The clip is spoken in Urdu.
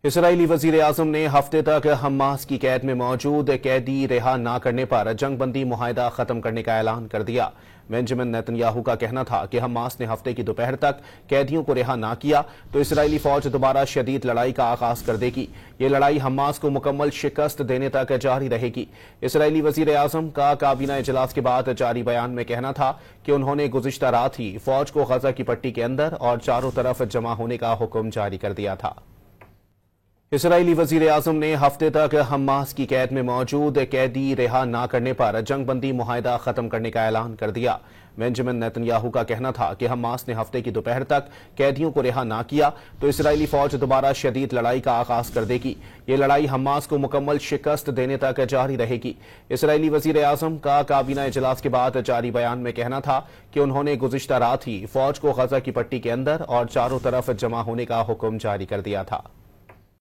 اسرائیلی وزیر اعظم نے ہفتے تک حماس کی قید میں موجود قیدی رہا نہ کرنے پر جنگ بندی معاہدہ ختم کرنے کا اعلان کر دیا۔ بنجمن نیتن یاہو کا کہنا تھا کہ حماس نے ہفتے کی دوپہر تک قیدیوں کو رہا نہ کیا تو اسرائیلی فوج دوبارہ شدید لڑائی کا آغاز کر دے گی۔ یہ لڑائی حماس کو مکمل شکست دینے تک جاری رہے گی۔ اسرائیلی وزیر اعظم کا کابینہ اجلاس کے بعد جاری بیان میں کہنا تھا کہ انہوں نے گزشتہ رات ہی فوج کو غزہ کی پٹی کے اندر اور چاروں طرف جمع ہونے کا حکم جاری کر دیا تھا۔ اسرائیلی وزیر اعظم نے ہفتے تک حماس کی قید میں موجود قیدی رہا نہ کرنے پر جنگ بندی معاہدہ ختم کرنے کا اعلان کر دیا۔ بنجمن نیتن یاہو کا کہنا تھا کہ حماس نے ہفتے کی دوپہر تک قیدیوں کو رہا نہ کیا تو اسرائیلی فوج دوبارہ شدید لڑائی کا آغاز کر دے گی۔ یہ لڑائی حماس کو مکمل شکست دینے تک جاری رہے گی۔ اسرائیلی وزیر اعظم کا کابینہ اجلاس کے بعد جاری بیان میں کہنا تھا کہ انہوں نے گزشتہ رات ہی فوج کو غزہ کی پٹی کے اندر اور چاروں طرف جمع ہونے کا حکم جاری کر دیا تھا۔